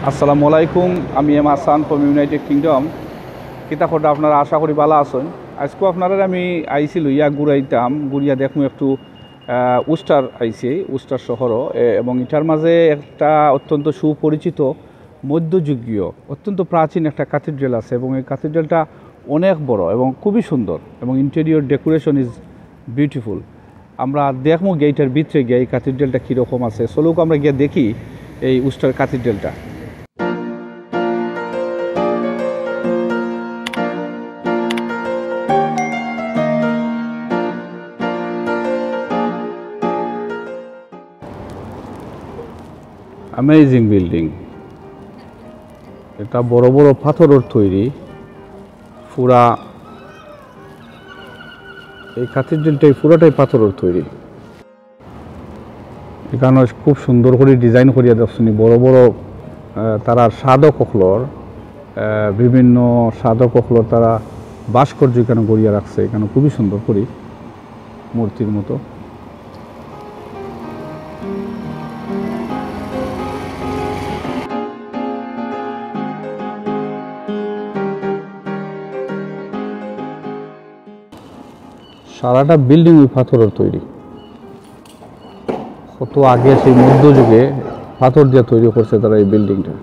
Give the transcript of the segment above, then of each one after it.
আসসালামু আলাইকুম, আমি M Hasan from United Kingdom. কিতা খোটা আপনারা আশা করি ভালো আছেন। আজকেও আপনারা আমি আইছিল ঘুরাইতাম ঘুরিয়া দেখুন একটু উস্টার আইছি, উস্টার শহরও, এবং এটার মাঝে একটা অত্যন্ত সুপরিচিত মধ্যযুগীয় অত্যন্ত প্রাচীন একটা ক্যাথিড্রাল আছে, এবং এই ক্যাথিড্রালটা অনেক বড় এবং খুবই সুন্দর, এবং ইন্টেরিয়র ডেকোরেশন ইজ বিউটিফুল। আমরা দেখবো গেইটার ভিতরে গিয়ে এই ক্যাথিড্রালটা কীরকম আছে। চলুক আমরা গিয়ে দেখি এই উস্টার ক্যাথিড্রালটা। অ্যামেজিং বিল্ডিং, এটা বড় বড় পাথরের তৈরি। পুরা এই ক্যাথিড্রালটাই পুরাটাই পাথরের তৈরি। এখানে খুব সুন্দর করে ডিজাইন করিয়া দেখছেন বড় বড় তারা সাধক হকলর, বিভিন্ন সাধক হকলর তারা ভাস্কর্য এখানে গড়িয়া রাখছে। এখানে খুবই সুন্দর করে মূর্তির মতো। সারাটা বিল্ডিং ওই পাথরের তৈরি। কত আগে সেই মধ্যযুগে পাথর দিয়ে তৈরি করছে তারা এই বিল্ডিংটা।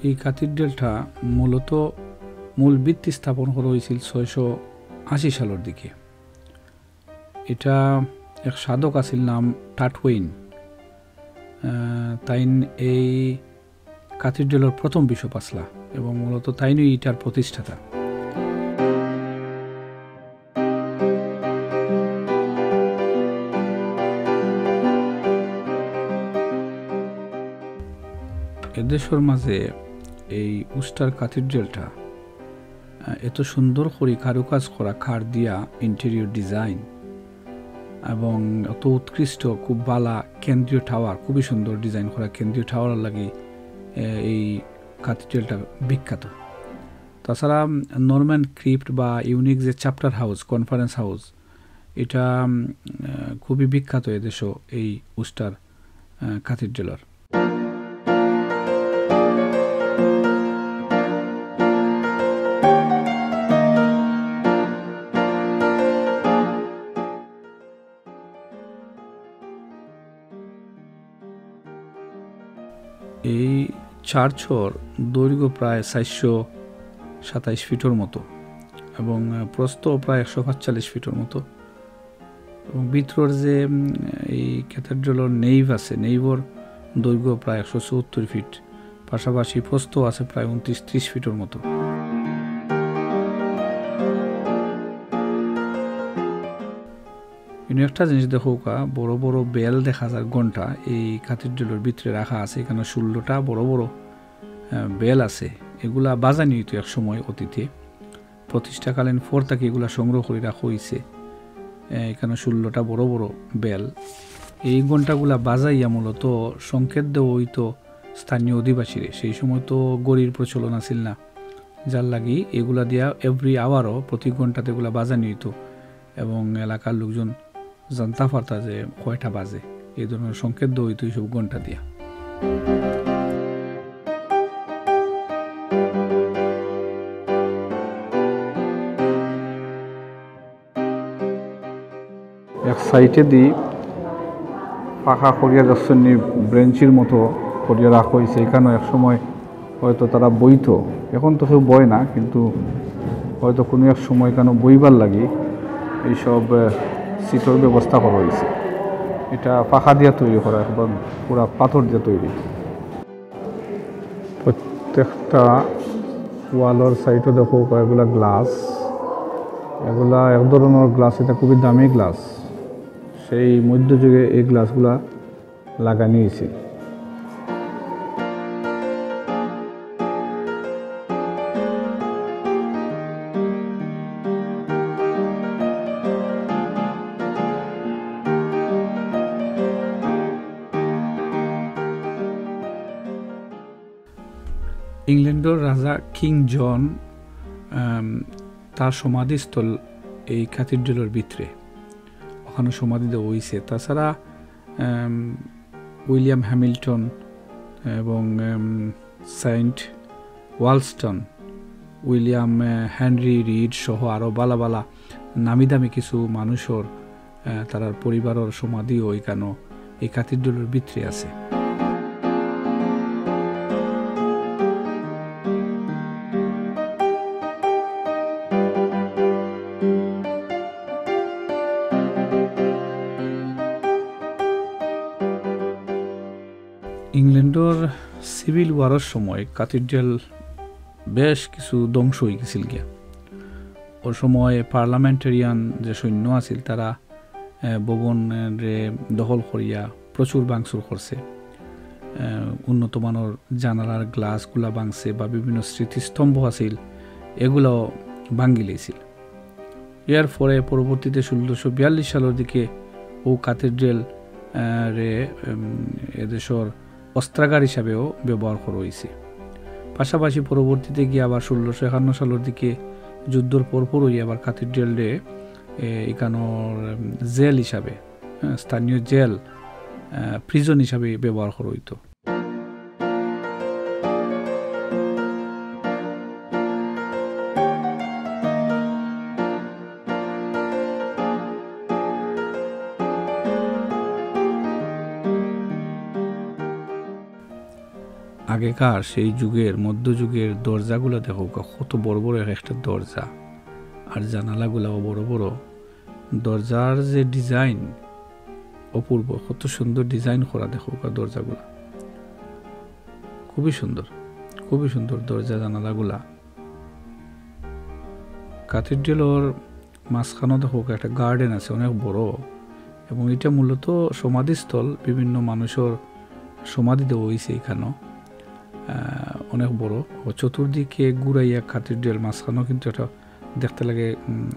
এই ক্যাথিড্রালটা মূলত মূল ভিত্তি স্থাপন করা হয়েছিল 680 সালের দিকে। এটা এক সাধক আছিল নাম টাটওয়েইন। তাইন এই ক্যাথিড্রালের প্রথম বিশপ আসলা, এবং মূলত তাইনই এটার প্রতিষ্ঠাতা। এদেশের মাঝে এই উস্টার ক্যাথিড্রালটা এত সুন্দর করে কারুকাজ করা, খাড় দিয়া ইন্টেরিয়র ডিজাইন, এবং এত উৎকৃষ্ট খুব বালা কেন্দ্রীয় টাওয়ার, খুবই সুন্দর ডিজাইন করা কেন্দ্রীয় টাওয়ার লাগে এই ক্যাথিড্রালটা বিখ্যাত। তাছাড়া নরম্যান ক্রিপ্ট বা ইউনিক যে চ্যাপ্টার হাউস, কনফারেন্স হাউস, এটা খুবই বিখ্যাত এদেশও এই উস্টার ক্যাথিড্রালের। এই চার্চর দৈর্ঘ্য প্রায় 427 ফিটের মতো, এবং প্রস্থ প্রায় 145 ফিটের মতো, এবং ভিতরের যে এই ক্যাথিড্রালের নেইভ আছে, নেইভর দৈর্ঘ্য প্রায় 174 ফিট, পাশাপাশি প্রস্থ আছে প্রায় 29-30 ফিটের মতো। একটা জিনিস দেখো, বড় বড় বেল দেখা যায়, ঘন্টা এই ক্যাথিড্রালের ভিতরে রাখা আছে। এখানে 16টা বড় বড় বেল আছে। এগুলা বাজানি হইতো এক সময় অতীতে, প্রতিষ্ঠাকালীন ফোর থেকে এগুলা সংগ্রহ করে রাখা হয়েছে। এখানে 16টা বড় বড় বেল। এই ঘন্টাগুলা বাজাইয়া মূলত সংকেত দেওয়া হইতো স্থানীয় অধিবাসীরে। সেই সময় তো গড়ির প্রচলন আছিল না, যার লাগি এগুলা দিয়া এভরি আওয়ারও প্রতি ঘন্টাতে এগুলা বাজানি হইতো, এবং এলাকার লোকজন জানতে পারতা যে কয়টা বাজে। এই ধরনের সংকেত দেওয়া হইতো এইসব ঘন্টা দিয়া। এক সাইডে দি পাখা করিয়া যাচ্ছেন ব্রেঞ্চির মতো করিয়া রাখা হয়েছে। এখানেও এক সময় হয়তো তারা বইতো, এখন তো কেউ বয় না, কিন্তু হয়তো কোনো এক সময় কেন বইবার লাগি এইসব সিটের ব্যবস্থা করা হয়েছে। এটা পাখা দিয়ে তৈরি করা, একদম পুরা পাথর দিয়ে তৈরি। প্রত্যেকটা ওয়ালের সাইডও দেখো এগুলা গ্লাস, এগুলা এক ধরনের গ্লাস, এটা খুবই দামি গ্লাস। সেই মধ্যযুগে এই গ্লাসগুলা লাগানো হয়েছে। ইংল্যান্ডের রাজা কিং জন তার সমাধিস্থল এই ক্যাথিড্রালের ভিতরে, ওখানে সমাধি দেওয়া হয়েছে। তাছাড়া উইলিয়াম হ্যামিল্টন এবং সেন্ট ওয়ালস্টন, উইলিয়াম হেনরি রিড সহ আরও বালা বালা নামি দামি কিছু মানুষের তারার পরিবারের সমাধিও এখানে এই ক্যাথিড্রালের ভিতরে আছে। ইংল্যান্ডের সিভিল ওয়ারের সময় ক্যাথিড্রাল বেশ কিছু ধ্বংস হয়ে গেছিল গিয়া। ওই সময় পার্লামেন্টারিয়ান যে সৈন্য আছিল তারা ভবনরে দখল করিয়া প্রচুর ভাঙচুর করছে, উন্নত মানের জানালার গ্লাসগুলা ভাঙছে বা বিভিন্ন স্মৃতিস্তম্ভ আছিল এগুলো ভাঙ্গি লেছিল। এর পরে পরবর্তীতে 1642 সালের দিকে ও ক্যাথিড্রাল রে এদেশের অস্ত্রাগার হিসাবেও ব্যবহার করা হয়েছে। পাশাপাশি পরবর্তীতে গিয়ে আবার 1651 সালের দিকে যুদ্ধের পরপরই আবার ক্যাথিড্রালে এখানোর জেল হিসাবে, স্থানীয় জেল, প্রিজন হিসাবে ব্যবহার করা হইতো। আগেকার সেই যুগের মধ্যযুগের দরজাগুলো দেখো কত বড় বড় একটা দরজা, আর জানালাগুলাও বড় বড়। দরজার যে ডিজাইন অপূর্ব, কত সুন্দর ডিজাইন করা দেখো দরজাগুলা, খুবই সুন্দর, খুবই সুন্দর দরজা জানালাগুলা। ক্যাথিড্রালের মাঝখানে দেখো একটা গার্ডেন আছে অনেক বড়, এবং এটা মূলত সমাধিস্থল, বিভিন্ন মানুষের সমাধি দেওয়া হয়েছে এখানেও অনেক বড়। ও চতুর্দিকে ঘুরাইয়া ক্যাথিড্রাল মাঝখানেও কিন্তু এটা দেখতে লাগে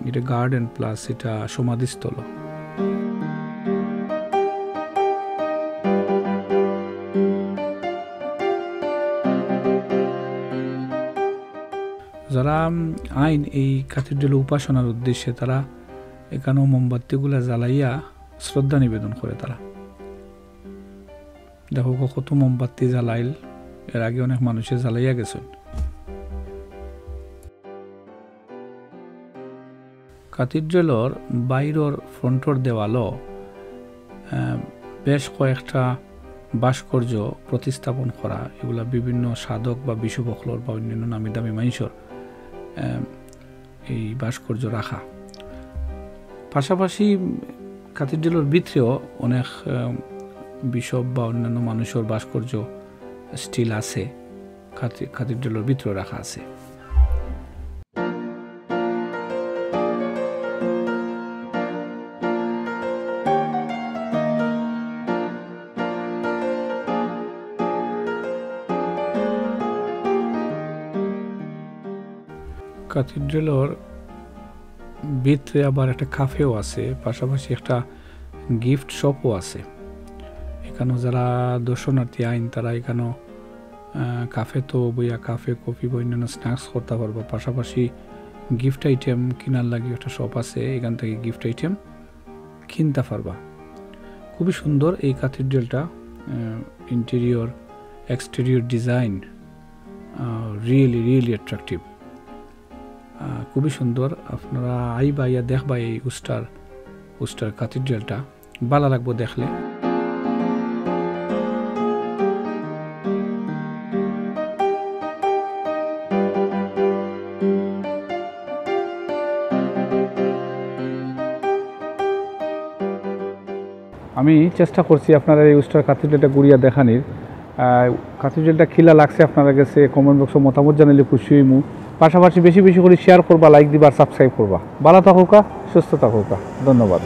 এটা গার্ডেন প্লাস এটা সমাধিস্থল। যারা আইন এই ক্যাথিড্রাল উপাসনার উদ্দেশ্যে তারা এখানেও মোমবাতিগুলা জ্বালাইয়া শ্রদ্ধা নিবেদন করে। তারা দেখো কত মোমবাতি জ্বালাইল, এর আগে অনেক মানুষের জ্বালাইয়া গেছেন। ক্যাথিড্রালের বাইরের ফ্রন্টর দেওয়ালও বেশ কয়েকটা ভাস্কর্য প্রতিস্থাপন করা, এগুলা বিভিন্ন সাধক বা বিশ্বভক্লর বা অন্যান্য নামি দামি মানুষের এই ভাস্কর্য রাখা। পাশাপাশি ক্যাথিড্রালের ভিতরেও অনেক বিশপ বা অন্যান্য মানুষের ভাস্কর্য স্টিল আছে, ক্যাথিড্রালের ভিতরে রাখা আছে। ক্যাথিড্রালের ভিতরে আবার একটা কাফেও আছে, পাশাপাশি একটা গিফট শপও আছে। এখানে যারা দর্শনার্থী আইন তারা এখানে কাফে তো বইয়া কাফে কফি বা অন্যান্য স্ন্যাক্স করতে পারবো। পাশাপাশি গিফট আইটেম কেনার লাগে একটা শপ আছে, এখান থেকে গিফট আইটেম কিনতে পারবা। খুবই সুন্দর এই ক্যাথিড্রালটা, interior exterior design really really attractive, খুবই সুন্দর। আপনারা আইবা ইয়া দেখবা এই উস্টার ক্যাথিড্রালটা, ভালো লাগবো দেখলে। আমি চেষ্টা করছি আপনারা এই উস্টার ক্যাথিড্রালটা ঘুরিয়া দেখানির। ক্যাথিড্রালটা খিলা লাগছে আপনারা কাছে কমেন্ট বক্সে মতামত জানালে খুশি হইমু। পাশাপাশি বেশি বেশি করে শেয়ার করবা, লাইক দিবা, সাবস্ক্রাইব করবা। ভালো থাকুকা, সুস্থ থাকুকা, ধন্যবাদ।